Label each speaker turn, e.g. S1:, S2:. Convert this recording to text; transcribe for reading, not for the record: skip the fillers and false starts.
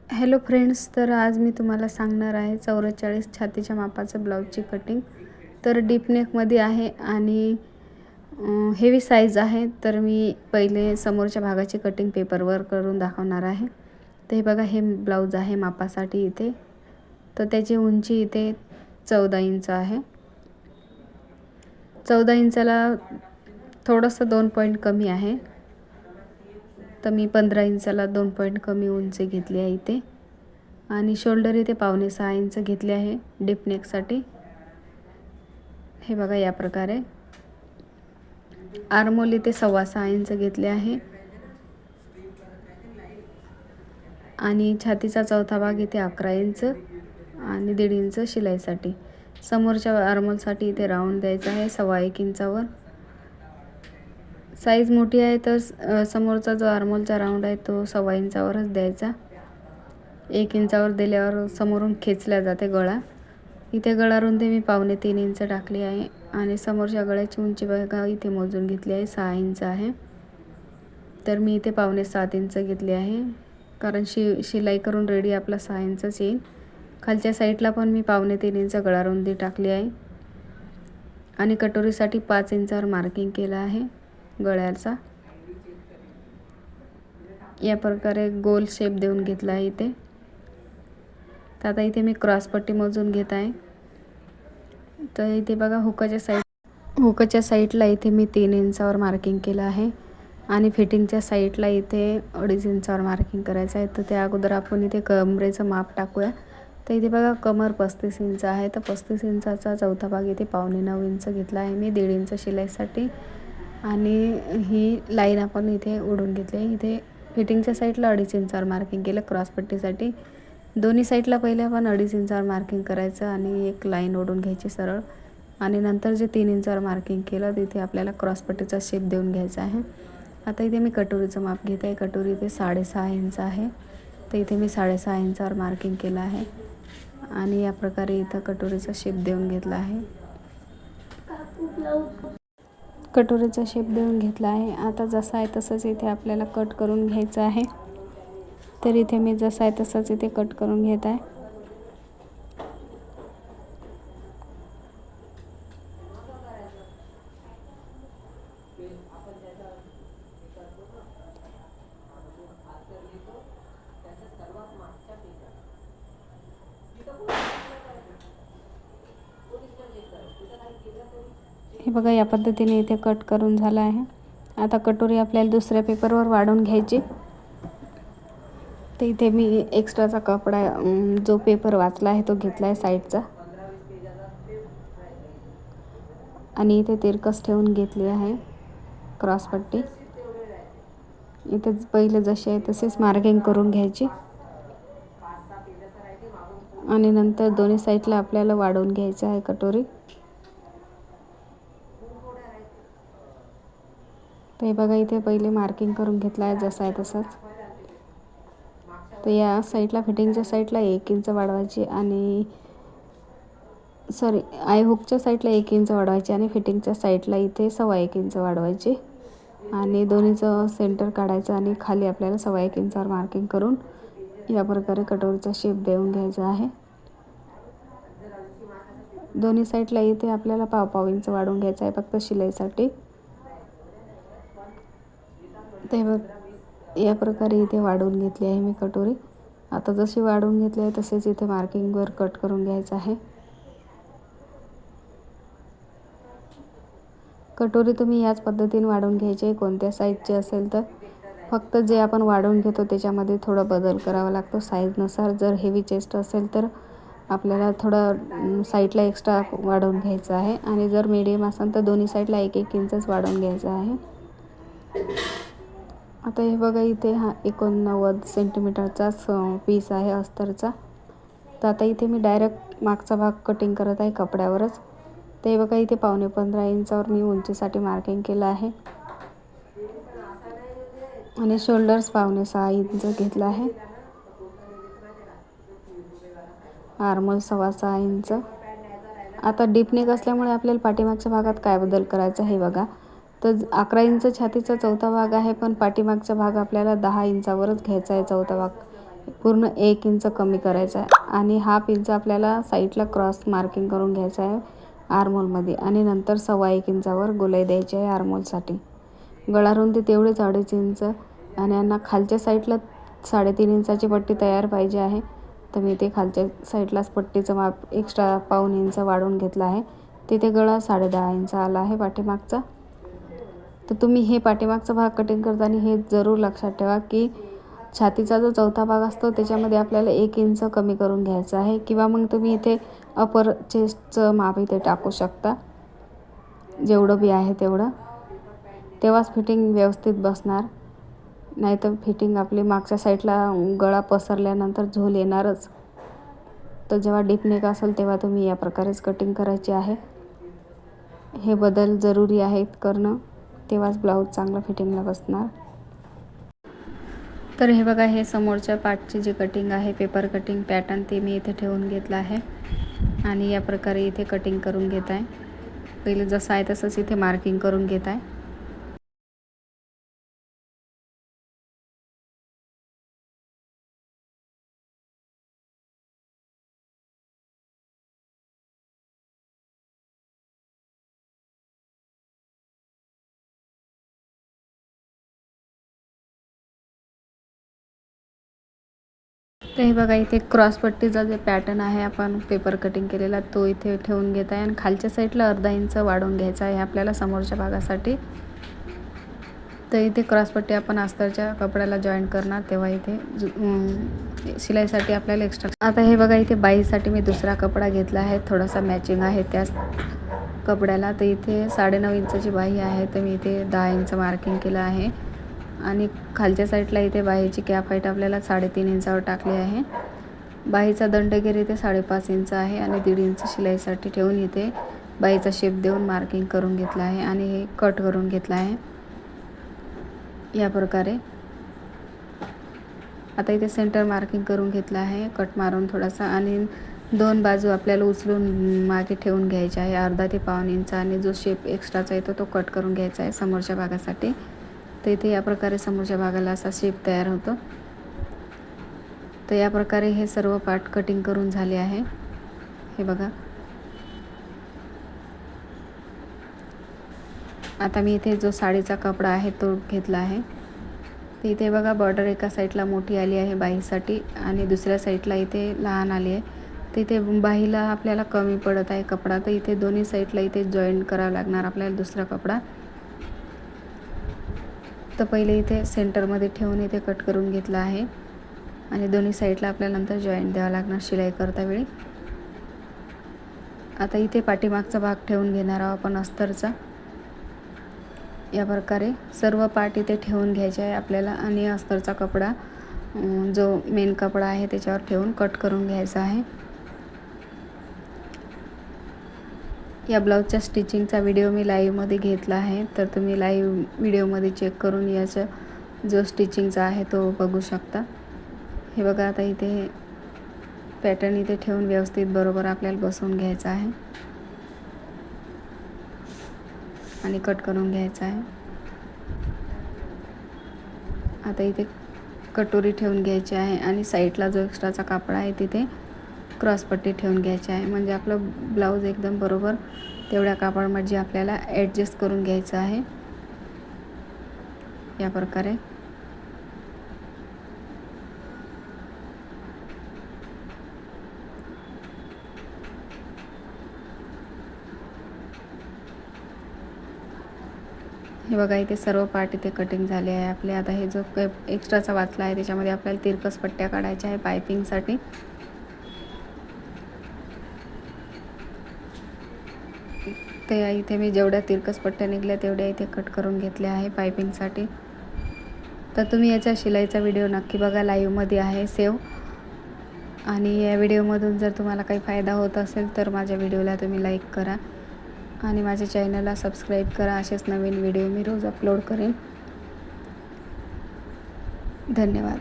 S1: Hello friends, तर आज मी तुम्हाला सांगणार आहे 44 छातीच्या मापाचं ब्लाऊजची कटिंग. तर डीप नेकमध्ये आहे आणि हेवी साईज आहे. तर मी पहिले समोरच्या भागाची कटिंग पेपरवर करून दाखवणार आहे. तर हे बघा, हे ब्लाऊज आहे मापासाठी इथे. तर त्याची उंची इथे 14 इंच आहे. 14 इंचाला थोडंसं 2 पॉईंट कमी आहे. तर मी 15 इंचाला 2 पॉईंट कमी उंची घेतली आहे इथे. आणि शोल्डर इथे 5.25 इंच घेतले आहे डीप नेकसाठी. हे बघा या प्रकारे. आर्मोल इथे 6.25 इंच घेतले आहे. आणि छातीचा चौथा भाग इथे 11 इंच आणि 1.5 इंच शिलाईसाठी. समोरच्या आर्मोलसाठी इथे राऊंड द्यायचा आहे 1.25 इंचावर. साईज मोठी आहे तर समोरचा जो आर्मोलचा राऊंड आहे तो 1.25 इंचावरच द्यायचा. 1 इंचावर दिल्यावर समोरून खेचल्या जाते गळा. इथे गळा रुंदी मी 2.25 इंच टाकली आहे. आणि समोरच्या गळ्याची उंची बघा इथे मोजून घेतली आहे 6 इंच आहे. तर मी इथे 7.25 इंच घेतली आहे, कारण शिलाई करून रेडी आपला 6 इंचच येईल. खालच्या साईडला पण मी 2.25 इंच गळा रुंदी टाकली आहे. आणि कटोरीसाठी 5 इंचावर मार्किंग केलं आहे गळ्याचा. या प्रकारे गोल शेप देऊन घेतला आहे इथे. तर आता इथे मी क्रॉसपट्टी मोजून घेत आहे. तर इथे बघा, हुकाच्या साईडला इथे मी 3 इंचावर मार्किंग केलं आहे. आणि फिटिंगच्या साईडला इथे 2.5 इंचावर मार्किंग करायचं आहे. तर त्या अगोदर आपण इथे कमरेचं माप टाकूया. तर इथे बघा, कमर 35 इंच आहे. तर 35 इंचाचा चौथा भाग इथे 8.25 इंच घेतला आहे मी 1.5 इंच शिलाईसाठी. आणि ही लाईन आपण इथे ओढून घेतली आहे. इथे फिटिंगच्या साईडला 2.5 इंचावर मार्किंग केलं क्रॉसपट्टीसाठी. दोन्ही साईडला पहिले आपण 2.5 इंचावर मार्किंग करायचं आणि एक लाईन ओढून घ्यायची सरळ. आणि नंतर जे 3 इंचावर मार्किंग केलं तिथे आपल्याला क्रॉसपट्टीचा शेप देऊन घ्यायचा आहे. आता इथे मी कटोरीचं माप घेत आहे. कटोरी इथे 6.5 इंच आहे. तर इथे मी 6.5 इंचावर मार्किंग केलं आहे. आणि या प्रकारे इथं कटोरीचा शेप देऊन घेतला आहे. कटोरीचा शेप देऊन घेतला आहे. आता जसा आहे तसंच इथे आपल्याला कट करून घ्यायचं आहे. तर इथे मी जसा आहे तसंच इथे कट करून घेत आहे. हे बघा, या पद्धतीने इथे कट करून झाला आहे. आता कटोरी आपल्याला दुसऱ्या पेपरवर वाढवून घ्यायची. तर इथे मी एक्स्ट्राचा कपडा जो पेपर वाचला आहे तो घेतला आहे साईडचा. आणि इथे तिरकस ठेवून घेतली आहे क्रॉसपट्टी. इथे पहिले जसे आहे तसेच मार्किंग करून घ्यायची. आणि नंतर दोन्ही साईडला आपल्याला वाढवून घ्यायचं आहे कटोरी. तर हे बघा, इथे पहिले मार्किंग करून घेतलं आहे जसं आहे तसंच. तर या साईडला फिटिंगच्या साईडला 1 इंच वाढवायची आणि आय हुकच्या साईडला 1 इंच वाढवायची आणि फिटिंगच्या साईडला इथे 1.25 इंच वाढवायची. आणि दोन्हीचं सेंटर काढायचं आणि खाली आपल्याला 1.25 इंचावर मार्किंग करून या प्रकारे कटोरीचा शेप देऊन घ्यायचा आहे. दोन्ही साईडला इथे आपल्याला 1.5 इंच वाढवून घ्यायचं आहे फक्त शिलाईसाठी. ते बघ, या प्रकारे इथे वाढवून घेतली आहे मी कटोरी. आता जशी वाढवून घेतली आहे तसेच इथे मार्किंगवर कट करून घ्यायचं आहे. कटोरी तुम्ही याच पद्धतीने वाढवून घ्यायची आहे कोणत्या साईजची असेल तर. फक्त जे आपण वाढवून घेतो त्याच्यामध्ये थोडा बदल करावा लागतो साईजनुसार. जर हेवी चेस्ट असेल तर आपल्याला थोडं साईडला एक्स्ट्रा वाढवून घ्यायचं आहे. आणि जर मीडियम असेल तर दोन्ही साईडला 1-1 इंचच वाढवून घ्यायचं आहे. आता हे बघा, इथे हा 89 सेंटीमीटरचाच पीस आहे अस्तरचा. तर आता इथे मी डायरेक्ट मागचा भाग कटिंग करत आहे कपड्यावरच. ते बघा, इथे 15.25 इंचावर मी उंचीसाठी मार्किंग केलं आहे. आणि शोल्डर्स 6.25 इंच घेतला आहे. आर्मल 6.25 इंच. आता डीप नेक असल्यामुळे आपल्याला पाठीमागच्या भागात काय बदल करायचा हे बघा. तर 11 इंच छातीचा चौथा भाग आहे, पण पाठीमागचा भाग आपल्याला 10 इंचावरच घ्यायचा आहे चौथा भाग. पूर्ण 1 इंच कमी करायचा आहे आणि 1/2 इंच आपल्याला साईडला क्रॉस मार्किंग करून घ्यायचं आहे आर्महोलमध्ये आणि नंतर 1.25 इंचावर गोलाई द्यायची आहे आर्महोलसाठी. गळा रुंदी तेवढेच 2.5 इंच आणि यांना खालच्या साईडला 3.5 इंचाची पट्टी तयार पाहिजे आहे. तर मी ते खालच्या साईडलाच पट्टीचं माप एक्स्ट्रा 1.25 इंच वाढवून घेतलं आहे. तिथे गळा 10.5 इंच आला आहे पाठीमागचा. तर तुम्ही हे पाठीमागचा भाग कटिंग करताना हे जरूर लक्षात ठेवा की छातीचा जो चौथा भाग असतो त्याच्यामध्ये आपल्याला 1 इंच कमी करून घ्यायचं आहे किंवा मग तुम्ही इथे अपर चेस्टचं माप इथे टाकू शकता जेवढं बी आहे तेवढं. तेव्हाच फिटिंग व्यवस्थित बसणार, नाहीतर फिटिंग आपली मागच्या साईडला गळा पसरल्यानंतर झोल येणारच. तर जेव्हा डीप नेक असेल तेव्हा तुम्ही या प्रकारेच कटिंग करायची आहे. हे बदल जरुरी आहेत करणं, तेव्हाच ब्लाऊज चांगलं फिटिंगला बसणार. तर हे बघा, हे समोरच्या पार्टची जी कटिंग आहे पेपर कटिंग पॅटर्न ते मी इथे ठेवून घेतलं आहे आणि या प्रकारे इथे कटिंग करून घेत आहे. पहिले जसं आहे तसंच इथे मार्किंग करून घेत आहे. तर हे बघा, इथे क्रॉसपट्टीचा जे पॅटर्न आहे आपण पेपर कटिंग केलेला तो इथे ठेवून घेत आहे आणि खालच्या साईडला 1/2 इंच वाढवून घ्यायचा आहे आपल्याला समोरच्या भागासाठी. तर इथे क्रॉसपट्टी आपण अस्तरच्या कपड्याला जॉईंट करणार तेव्हा इथे शिलाईसाठी आपल्याला एक्स्ट्रा. आता हे बघा, इथे बाईसाठी मी दुसरा कपडा घेतला आहे, थोडासा मॅचिंग आहे त्याच कपड्याला. तर इथे 9.5 इंचाची बाही आहे, तर मी इथे 10 इंच मार्किंग केलं आहे आणि खालच्या साईडला इथे बाहीची कॅप हाईट आपल्याला 3.5 इंचावर टाकली आहे. बाहीचा दंडगेर इथे 5.5 इंच आहे आणि 1.5 इंच शिलाईसाठी ठेवून इथे बाहीचा शेप देऊन मार्किंग करून घेतला आहे आणि हे कट करून घेतला आहे या प्रकारे. आता इथे सेंटर मार्किंग करून घेतलं आहे कट मारून थोडासा आणि 2 बाजू आपल्याला उचलून मागे ठेवून घ्यायचे आहे 1/2 ते 1.5 इंच आणि जो शेप एक्स्ट्राचा येतो तो कट करून घ्यायचा आहे समोरच्या भागासाठी. तर इथे या प्रकारे समोरच्या भागाला असा शेप तयार होतो. तर या प्रकारे हे सर्व पार्ट कटिंग करून झाले आहे. हे बघा, आता मी इथे जो साडीचा कपडा आहे तो घेतला आहे. तर इथे बघा, बॉर्डर एका साईडला मोठी आली आहे बाहीसाठी आणि दुसऱ्या साईडला इथे लहान आली आहे. तर इथे बाहीला आपल्याला कमी पडत आहे कपडा, तर इथे दोन्ही साईडला इथे जॉईंट करावं लागणार आपल्याला दुसरा कपडा. तर पहिले इथे सेंटरमध्ये ठेवून इथे कट करून घेतला आहे आणि दोन्ही साईडला आपल्याला नंतर जॉईंट द्यावा लागणार शिलाई करता वेळी. आता इथे पाठीमागचा भाग ठेवून घेणार आहोत आपण अस्तरचा. या प्रकारे सर्व पार्ट इथे ठेवून घ्यायचे आहे आपल्याला आणि अस्तरचा कपडा जो मेन कपडा आहे त्याच्यावर ठेवून कट करून घ्यायचा आहे. या ब्लाऊजच्या स्टिचिंगचा व्हिडिओ मी लाईव्हमध्ये घेतला आहे, तर तुम्ही लाईव्ह व्हिडिओमध्ये चेक करून याचा जो स्टिचिंगचा आहे तो बघू शकता. हे बघा, आता इथे पॅटर्न इथे ठेवून व्यवस्थित बरोबर आपल्याला बसवून घ्यायचा आहे आणि कट करून घ्यायचा आहे. आता इथे कटोरी ठेवून घ्यायची आहे आणि साईडला जो एक्स्ट्राचा कापड आहे तिथे क्रॉसपट्टी ठेवून घ्यायची आहे, म्हणजे आपलं ब्लाऊज एकदम बरोबर तेवढ्या कापडामध्ये आपल्याला ॲडजस्ट करून घ्यायचं आहे या प्रकारे. हे बघा, इथे सर्व पार्ट इथे कटिंग झाले आहे आपले. आता हे जो एक्स्ट्राचा वाचला आहे त्याच्यामध्ये आपल्याला तिरकस पट्ट्या काढायच्या आहे पायपिंगसाठी. ते इथे मी जेवढ्या तिरकस पट्ट्या निघल्या तेवढ्या इथे कट करून घेतल्या आहे पायपिंगसाठी. तर तुम्ही याच्या शिलाईचा व्हिडिओ नक्की बघा, लाईव्हमध्ये आहे सेव्ह. आणि या व्हिडिओमधून जर तुम्हाला काही फायदा होत असेल तर माझ्या व्हिडिओला तुम्ही लाईक करा आणि माझ्या चॅनलला सबस्क्राईब करा. असेच नवीन व्हिडिओ मी रोज अपलोड करेन. धन्यवाद.